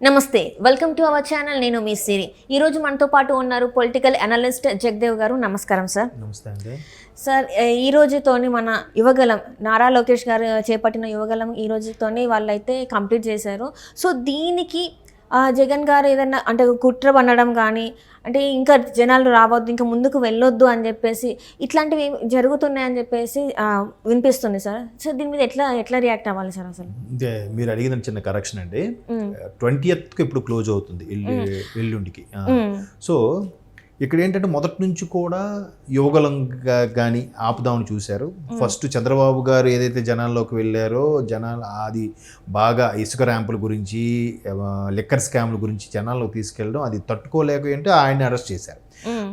నమస్తే, welcome to our channel. నేను మీ సిరి. ఈరోజు మనతో పాటు ఉన్నారు పొలిటికల్ అనలిస్ట్ జగదేవ్ గారు. నమస్కారం సార్. నమస్తే అండి సార్. ఈ రోజుతోని మన యువగలం నారా లోకేష్ గారు చేపట్టిన యువగలం ఈ రోజుతోని వాళ్ళైతే కంప్లీట్ చేశారు. సో దీనికి జగన్ గారు ఏదన్నా అంటే కుట్ర పన్నడం కానీ, అంటే ఇంకా జనాలు రావద్దు, ఇంకా ముందుకు వెళ్ళొద్దు అని చెప్పేసి ఇట్లాంటివి జరుగుతున్నాయని చెప్పేసి వినిపిస్తుంది సార్. సో దీని మీద ఎట్లా రియాక్ట్ అవ్వాలి సార్? అసలు మీరు అడిగిన చిన్న కరెక్షన్ అండి. 20th ఇప్పుడు క్లోజ్ అవుతుంది ఎల్లుండికి. సో ఇక్కడ ఏంటంటే మొదటి నుంచి కూడా యువగలం కానీ ఆపుదామని చూశారు. ఫస్ట్ చంద్రబాబు గారు ఏదైతే జనాల్లోకి వెళ్ళారో, జనాలు అది బాగా ఇసుక ర్యాంపుల గురించి, లిక్కర్ స్కామ్ల గురించి జనాల్లోకి తీసుకెళ్ళడం, అది తట్టుకోలేక ఏంటంటే ఆయన్ని అరెస్ట్ చేశారు.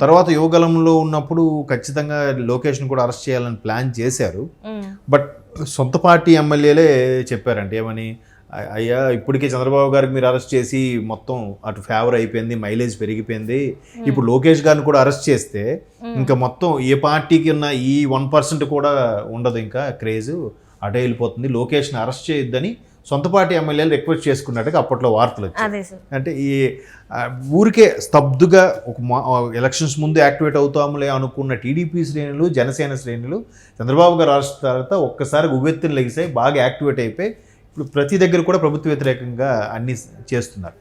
తర్వాత యువగలంలో ఉన్నప్పుడు ఖచ్చితంగా లోకేష్ని కూడా అరెస్ట్ చేయాలని ప్లాన్ చేశారు. బట్ సొంత పార్టీ ఎమ్మెల్యేలే చెప్పారంటే ఏమని, అయ్యా ఇప్పటికే చంద్రబాబు గారికి మీరు అరెస్ట్ చేసి మొత్తం అటు ఫేవర్ అయిపోయింది, మైలేజ్ పెరిగిపోయింది, ఇప్పుడు లోకేష్ గారిని కూడా అరెస్ట్ చేస్తే ఇంకా మొత్తం ఏ పార్టీకి ఉన్న ఈ 1% కూడా ఉండదు, ఇంకా క్రేజ్ అటే వెళ్ళిపోతుంది, లోకేష్ని అరెస్ట్ చేయొద్దని సొంత పార్టీ ఎమ్మెల్యేలు రిక్వెస్ట్ చేసుకున్నట్టుగా అప్పట్లో వార్తలు వచ్చాయి. అంటే ఈ ఊరికే స్తబ్దుగా ఒక ఎలక్షన్స్ ముందు యాక్టివేట్ అవుతాములే అనుకున్న టీడీపీ శ్రేణులు, జనసేన శ్రేణులు చంద్రబాబు గారు అరెస్ట్ తర్వాత ఒక్కసారి ఉవ్వెత్తున లెగిసాయి, బాగా యాక్టివేట్ అయిపోయి ఇప్పుడు ప్రతి దగ్గర కూడా ప్రభుత్వ వ్యతిరేకంగా అన్ని చేస్తున్నారు.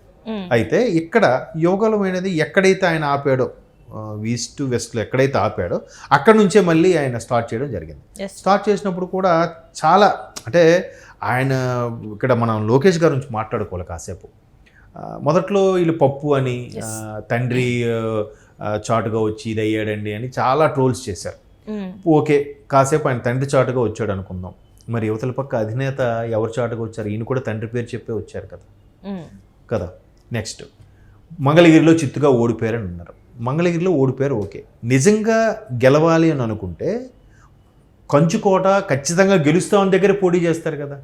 అయితే ఇక్కడ యువగలం అనేది ఎక్కడైతే ఆయన ఆపాడో, ఈస్ట్ టు వెస్ట్లో ఎక్కడైతే ఆపాడో అక్కడ నుంచే మళ్ళీ ఆయన స్టార్ట్ చేయడం జరిగింది. స్టార్ట్ చేసినప్పుడు కూడా చాలా అంటే ఆయన ఇక్కడ మనం లోకేష్ గారి నుంచి మాట్లాడుకోవాలి కాసేపు. మొదట్లో వీళ్ళు పప్పు అని, తండ్రి చాటుగా వచ్చి ఇది అయ్యాడండి అని చాలా ట్రోల్స్ చేశారు. ఓకే, కాసేపు ఆయన తండ్రి చాటుగా వచ్చాడు అనుకుందాం. మరి యువతల పక్క అధినేత ఎవరి చాటుగా వచ్చారు? ఈయన కూడా తండ్రి పేరు చెప్పే వచ్చారు కదా. నెక్స్ట్ మంగళగిరిలో చిత్తుగా ఓడిపోయారని అన్నారు. మంగళగిరిలో ఓడిపోయారు, ఓకే. నిజంగా గెలవాలి అని అనుకుంటే కంచుకోట ఖచ్చితంగా గెలుస్తామని దగ్గర పోటీ చేస్తారు కదా.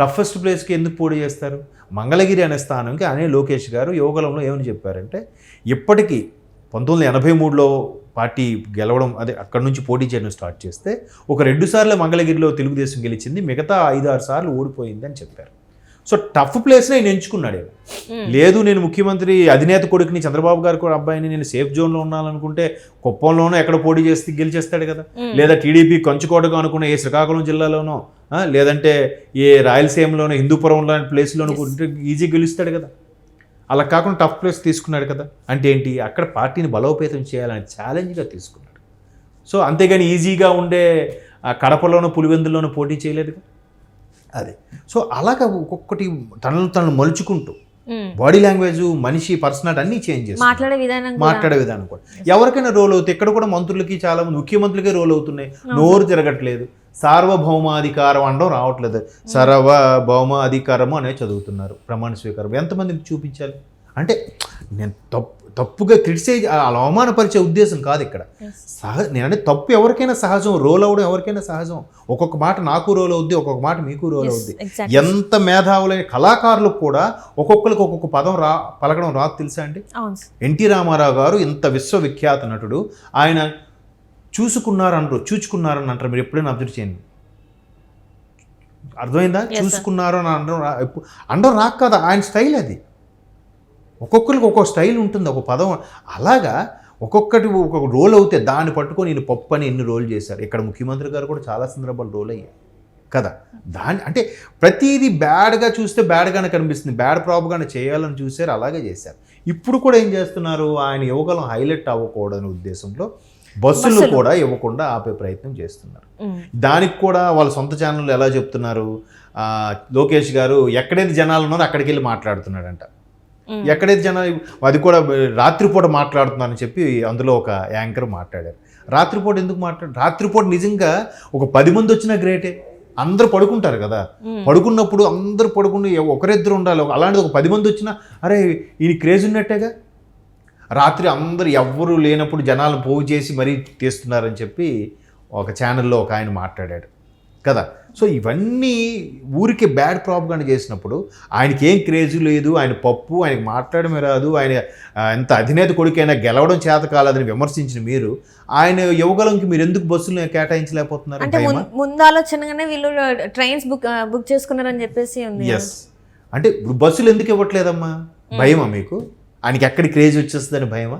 టఫెస్ట్ ప్లేస్కి ఎందుకు పోటీ చేస్తారు? మంగళగిరి అనే స్థానంకి అనే లోకేష్ గారు యువగలంలో ఏమని చెప్పారంటే, ఇప్పటికీ 1983లో పార్టీ గెలవడం, అదే అక్కడ నుంచి పోటీ చేయడం స్టార్ట్ చేస్తే ఒక 2 సార్లు మంగళగిరిలో తెలుగుదేశం గెలిచింది, మిగతా 5-6 సార్లు ఓడిపోయింది అని చెప్పారు. సో టఫ్ ప్లేస్ని ఆయన ఎంచుకున్నాడు. లేదు నేను ముఖ్యమంత్రి అధినేత కొడుకుని, చంద్రబాబు గారు కూడా అబ్బాయిని, నేను సేఫ్ జోన్లో ఉన్నాననుకుంటే కుప్పంలోనో ఎక్కడ పోటీ చేస్తే గెలిచేస్తాడు కదా. లేదా టీడీపీ కంచుకోటగా అనుకున్న ఏ శ్రీకాకుళం జిల్లాలోనో, లేదంటే ఏ రాయలసీమలోనో, హిందూపురం లాంటి ప్లేస్లోనో ఈజీ గెలుస్తాడు కదా. అలా కాకుండా టఫ్ ప్లేస్ తీసుకున్నాడు కదా. అంటే ఏంటి, అక్కడ పార్టీని బలోపేతం చేయాలని ఛాలెంజ్గా తీసుకున్నాడు. సో అంతేగాని ఈజీగా ఉండే కడపలోనో పులివెందుల్లోనో పోటీ చేయలేదు కదా. అదే సో అలాగా ఒక్కొక్కటి తనను మలుచుకుంటూ బాడీ లాంగ్వేజ్, మనిషి పర్సనాలిటీ అన్నీ చేంజ్ చేసి మాట్లాడే విధానం కూడా ఎవరికైనా రోల్ అవుతాయి. ఇక్కడ కూడా మంత్రులకి, చాలా మంది ముఖ్యమంత్రులకే రోల్ అవుతున్నాయి. నోరు తిరగట్లేదు, సార్వభౌమాధికారం అనడం రావట్లేదు, సార్వభౌమాధికారము అనే చదువుతున్నారు. ప్రమాణ స్వీకారం ఎంతమందికి చూపించాలి? అంటే నేను తప్పుగా క్రిటిసైజ్, అలా అవమానపరిచే ఉద్దేశం కాదు ఇక్కడ. నేనంటే తప్పు ఎవరికైనా సహజం, రోల్ అవ్వడం ఎవరికైనా సహజం. ఒక్కొక్క మాట నాకు రోల్ అవుద్ది, ఒక్కొక్క మాట మీకు రోల్ అవుద్ది. ఎంత మేధావులైన కళాకారులకు కూడా ఒక్కొక్కరికి ఒక్కొక్క పదం పలకడం రాదు, తెలుసా అండి? ఎన్టీ రామారావు గారు ఇంత విశ్వవిఖ్యాత నటుడు, ఆయన చూచుకున్నారని అంటారు. మీరు ఎప్పుడైనా అబ్జర్వ్ చేయండి, అర్థమైందా? చూసుకున్నారు అని అనడం రాక కదా, ఆయన స్టైల్ అది. ఒక్కొక్కరికి ఒక్కొక్క స్టైల్ ఉంటుంది, ఒక పదం. అలాగా ఒక్కొక్కటి ఒక్కొక్క రోల్ అవుతే దాన్ని పట్టుకొని నేను పప్పు అని ఎన్ని రోల్ చేశారు. ఇక్కడ ముఖ్యమంత్రి గారు కూడా చాలా సందర్భాలు రోల్ అయ్యాయి కదా. అంటే ప్రతిదీ బ్యాడ్గా చూస్తే బ్యాడ్గానే కనిపిస్తుంది, బ్యాడ్ ప్రాపగానే చేయాలని చూశారు, అలాగే చేశారు. ఇప్పుడు కూడా ఏం చేస్తున్నారు, ఆయన యువగలం హైలైట్ అవ్వకూడని ఉద్దేశంలో బస్సులు కూడా ఇవ్వకుండా ఆపే ప్రయత్నం చేస్తున్నారు. దానికి కూడా వాళ్ళ సొంత ఛానళ్ళు ఎలా చెప్తున్నారు, లోకేష్ గారు ఎక్కడైతే జనాలు ఉన్నారో అక్కడికి వెళ్ళి మాట్లాడుతున్నాడంట. ఎక్కడైతే జనాలు, అది కూడా రాత్రిపూట మాట్లాడుతున్నారని చెప్పి అందులో ఒక యాంకర్ మాట్లాడారు. రాత్రిపూట ఎందుకు రాత్రిపూట నిజంగా ఒక 10 మంది వచ్చినా గ్రేటే. అందరూ పడుకుంటారు కదా, పడుకున్నప్పుడు అందరూ పడుకుని ఒకరిద్దరు ఉండాలి. అలాంటిది ఒక 10 మంది వచ్చినా అరే ఈయన క్రేజ్ ఉన్నట్టేగా. రాత్రి అందరూ ఎవ్వరూ లేనప్పుడు జనాలు పోగు చేసి మరీ తీస్తున్నారని చెప్పి ఒక ఛానల్లో ఒక ఆయన మాట్లాడాడు కదా. సో ఇవన్నీ ఊరికి బ్యాడ్ ప్రాపగాండా చేసినప్పుడు ఆయనకి ఏం క్రేజ్ లేదు, ఆయన పప్పు, ఆయనకి మాట్లాడమే రాదు, ఆయన ఎంత అధినేత కొడుకైనా గెలవడం చేత కాలేదని విమర్శించిన మీరు ఆయన యువగలంకి మీరు ఎందుకు బస్సులు కేటాయించలేకపోతున్నారు? అంటే ముందు ఆలోచనగానే వీళ్ళు ట్రైన్స్ బుక్ చేసుకున్నారని చెప్పేసి ఉంది. ఎస్, అంటే ఇప్పుడు బస్సులు ఎందుకు ఇవ్వట్లేదమ్మా? భయమా మీకు? ఆయనకి ఎక్కడి క్రేజ్ వచ్చేస్తుందని భయమా?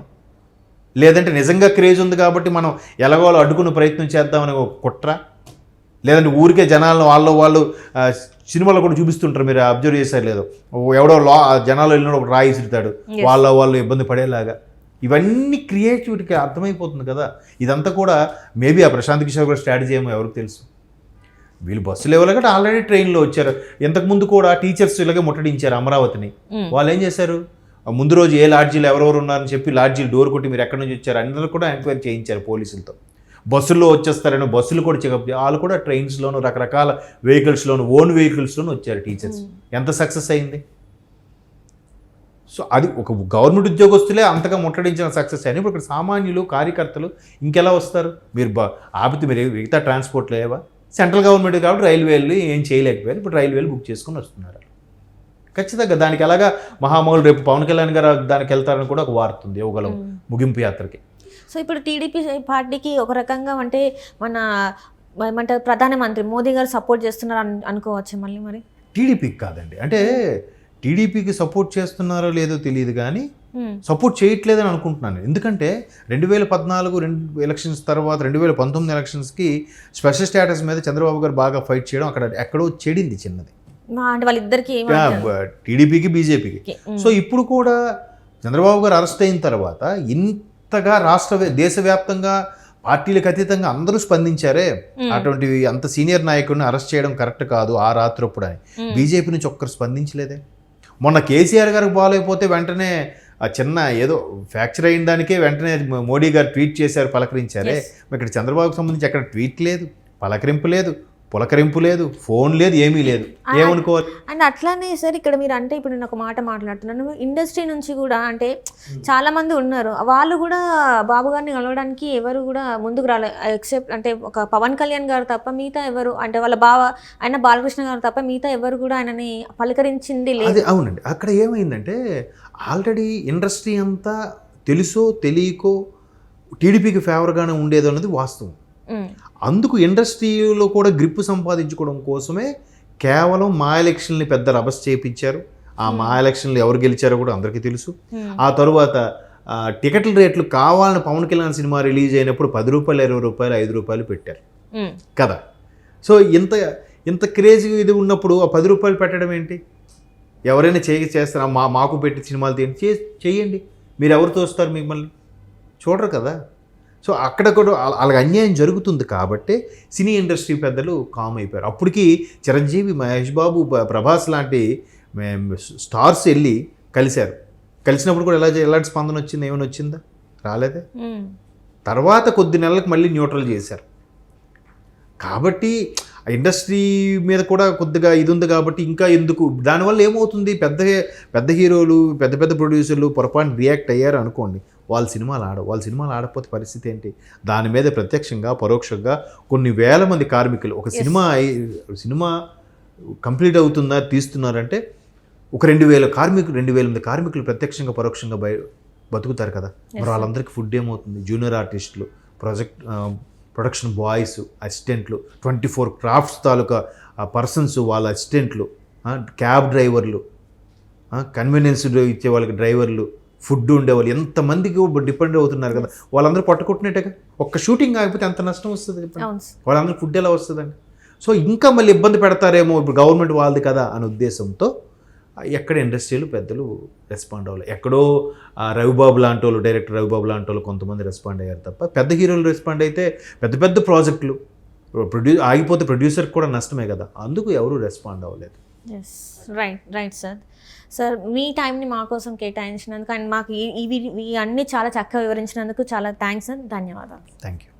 లేదంటే నిజంగా క్రేజ్ ఉంది కాబట్టి మనం ఎలాగోలో అడ్డుకునే ప్రయత్నం చేద్దామని ఒక కుట్ర? లేదంటే ఊరికే జనాలను వాళ్ళు సినిమాలో కూడా చూపిస్తుంటారు, మీరు అబ్జర్వ్ చేశారు లేదు, ఎవడో జనాలు వెళ్ళిన ఒక రాయి ఇసురుతాడు, వాళ్ళు ఇబ్బంది పడేలాగా. ఇవన్నీ క్రియేటివిటీకి అర్థమైపోతుంది కదా. ఇదంతా కూడా మేబీ ఆ ప్రశాంత్ కిషోర్ కూడా స్ట్రాటజీ ఏమో ఎవరికి తెలుసు. వీళ్ళు బస్సులు ఇవ్వలేక ఆల్రెడీ ట్రైన్లో వచ్చారు. ఇంతకుముందు కూడా టీచర్స్ ఇలాగే ముట్టడించారు అమరావతిని. వాళ్ళు ఏం చేశారు, ముందు రోజు ఏ లాడ్జీలు ఎవరెవరు ఉన్నారని చెప్పి లాడ్జీలు డోర్ కొట్టి మీరు ఎక్కడి నుంచి వచ్చారు అందరూ కూడా ఎంక్వైరీ చేయించారు పోలీసులతో. బస్సుల్లో వచ్చేస్తారని బస్సులు కూడా చెకప్ వాళ్ళు కూడా ట్రైన్స్లోను రకరకాల వెహికల్స్లోను ఓన్ వెహికల్స్లోను వచ్చారు టీచర్స్. ఎంత సక్సెస్ అయింది? సో అది ఒక గవర్నమెంట్ ఉద్యోగస్తులే అంతగా ముట్టడించిన సక్సెస్ అయింది. ఇప్పుడు ఇక్కడ సామాన్యులు కార్యకర్తలు ఇంకెలా వస్తారు? మీరు ఆపితే మీరు మిగతా ట్రాన్స్పోర్ట్ లేవా? సెంట్రల్ గవర్నమెంట్ కాబట్టి రైల్వేలు ఏం చేయలేకపోయారు. ఇప్పుడు రైల్వేలు బుక్ చేసుకుని వస్తున్నారు. ఖచ్చితంగా దానికి ఎలాగా మహామౌలు రేపు పవన్ కళ్యాణ్ గారు దానికి వెళ్తారని కూడా ఒక వార్త ఉంది యువగలం ముగింపు యాత్రకి. సో ఇప్పుడు టీడీపీ పార్టీకి ఒక రకంగా అంటే మన ఏమంటారు ప్రధానమంత్రి మోదీ గారు సపోర్ట్ చేస్తున్నారు అనుకోవచ్చు మళ్ళీ. మరి టీడీపీకి కాదండి, అంటే టీడీపీకి సపోర్ట్ చేస్తున్నారో లేదో తెలియదు కానీ సపోర్ట్ చేయట్లేదని అనుకుంటున్నాను. ఎందుకంటే 2014 ఎలక్షన్స్ తర్వాత 2019 ఎలక్షన్స్కి స్పెషల్ స్టేటస్ మీద చంద్రబాబు గారు బాగా ఫైట్ చేయడం అక్కడ ఎక్కడో చెడింది చిన్నది, అంటే వాళ్ళిద్దరికి టీడీపీకి బీజేపీకి. సో ఇప్పుడు కూడా చంద్రబాబు గారు అరెస్ట్ అయిన తర్వాత ఇంతగా దేశవ్యాప్తంగా పార్టీలకు అతీతంగా అందరూ స్పందించారే, అటువంటి అంత సీనియర్ నాయకుడిని అరెస్ట్ చేయడం కరెక్ట్ కాదు ఆ రాత్రప్పుడు అని బీజేపీ నుంచి ఒక్కరు స్పందించలేదే. మొన్న కేసీఆర్ గారికి బాగాలేకపోతే వెంటనే ఆ చిన్న ఏదో ఫ్రాక్చర్ అయిన దానికే వెంటనే మోడీ గారు ట్వీట్ చేశారు, పలకరించారే. ఇక్కడ చంద్రబాబుకి సంబంధించి అక్కడ ట్వీట్ లేదు, పలకరింపు లేదు, పులకరింపు లేదు, ఫోన్ లేదు, ఏమీ లేదు. ఏమనుకోవాలి? అండ్ అట్లానే సార్ ఇక్కడ మీరు అంటే ఇప్పుడు నేను ఒక మాట మాట్లాడుతున్నాను, ఇండస్ట్రీ నుంచి కూడా అంటే చాలా మంది ఉన్నారు, వాళ్ళు కూడా బాబు గారిని కలవడానికి ఎవరు కూడా ముందుకు రాలేదు ఎక్సెప్ట్ అంటే ఒక పవన్ కళ్యాణ్ గారు తప్ప మిగతా ఎవరు, అంటే వాళ్ళ ఆయన బాలకృష్ణ గారు తప్ప మిగతా ఎవరు కూడా ఆయనని పలకరించింది లేదు. అవునండి, అక్కడ ఏమైందంటే ఆల్రెడీ ఇండస్ట్రీ అంతా తెలుసో తెలియకో టీడీపీకి ఫేవర్గానే ఉండేది అన్నది వాస్తవం. అందుకు ఇండస్ట్రీలో కూడా గ్రిప్ సంపాదించుకోవడం కోసమే కేవలం మా ఎలక్షన్ని పెద్ద రభస్ చేయించారు. ఆ మా ఎలక్షన్లు ఎవరు గెలిచారో కూడా అందరికీ తెలుసు. ఆ తరువాత టికెట్ల రేట్లు కావాలని పవన్ కళ్యాణ్ సినిమా రిలీజ్ అయినప్పుడు 10 రూపాయలు 20 రూపాయలు 5 రూపాయలు పెట్టారు కదా. సో ఇంత క్రేజీ ఇది ఉన్నప్పుడు ఆ 10 రూపాయలు పెట్టడం ఏంటి? ఎవరైనా చేస్తారా? మాకు పెట్టి సినిమాలు చేయండి, మీరు ఎవరు తోస్తారు? మిమ్మల్ని చూడరు కదా. సో అక్కడ కూడా అలాగ అన్యాయం జరుగుతుంది కాబట్టి సినీ ఇండస్ట్రీ పెద్దలు కామ్ అయిపోయారు. అప్పటికి చిరంజీవి, మహేష్ బాబు, ప్రభాస్ లాంటి స్టార్స్ వెళ్ళి కలిసినప్పుడు కూడా ఎలాంటి స్పందన వచ్చింది? ఏమైనా వచ్చిందా? రాలేదే. తర్వాత కొద్ది నెలలకు మళ్ళీ న్యూట్రల్ చేశారు. కాబట్టి ఇండస్ట్రీ మీద కూడా కొద్దిగా ఇది ఉంది కాబట్టి ఇంకా ఎందుకు, దానివల్ల ఏమవుతుంది, పెద్ద హీరోలు పెద్ద ప్రొడ్యూసర్లు పొరపాటు రియాక్ట్ అయ్యారు అనుకోండి, వాళ్ళ సినిమాలు ఆడకపోతే పరిస్థితి ఏంటి? దాని మీద ప్రత్యక్షంగా పరోక్షంగా కొన్ని వేల మంది కార్మికులు, ఒక సినిమా కంప్లీట్ అవుతుందా తీస్తున్నారంటే ఒక 2,000 మంది కార్మికులు ప్రత్యక్షంగా పరోక్షంగా బతుకుతారు కదా. మరి వాళ్ళందరికీ ఫుడ్ ఏమవుతుంది? జూనియర్ ఆర్టిస్టులు, ప్రొడక్షన్ బాయ్స్, అసిస్టెంట్లు, 24 క్రాఫ్ట్స్ తాలూకా పర్సన్స్, వాళ్ళ అసిస్టెంట్లు, క్యాబ్ డ్రైవర్లు, కన్వీనియన్స్ ఇచ్చే వాళ్ళకి డ్రైవర్లు, ఫుడ్ ఉండేవాళ్ళు, ఎంతమందికి డిపెండ్ అవుతున్నారు కదా. వాళ్ళందరూ పట్టుకుంటున్నట్టుగా ఒక్క షూటింగ్ ఆగిపోతే ఎంత నష్టం వస్తుంది చెప్పండి. వాళ్ళందరూ ఫుడ్ ఎలా వస్తుందండి? సో ఇంకా మళ్ళీ ఇబ్బంది పెడతారేమో ఇప్పుడు గవర్నమెంట్ వాళ్ళది కదా అనే ఉద్దేశంతో ఎక్కడ ఇండస్ట్రీలు పెద్దలు రెస్పాండ్ అవ్వలేదు. ఎక్కడో రవిబాబు లాంటి వాళ్ళు, డైరెక్టర్ రవిబాబు లాంటి వాళ్ళు కొంతమంది రెస్పాండ్ అయ్యారు తప్ప పెద్ద హీరోలు రెస్పాండ్ అయితే పెద్ద ప్రాజెక్టులు ఆగిపోతే ప్రొడ్యూసర్కి కూడా నష్టమే కదా. అందుకు ఎవరు రెస్పాండ్ అవ్వలేదు. రైట్ సార్ మీ టైంని మా కోసం కేటాయించినందుకు అండ్ మాకు ఇవి అన్నీ చాలా చక్కగా వివరించినందుకు చాలా థ్యాంక్స్ సార్. ధన్యవాదాలు. Thank you.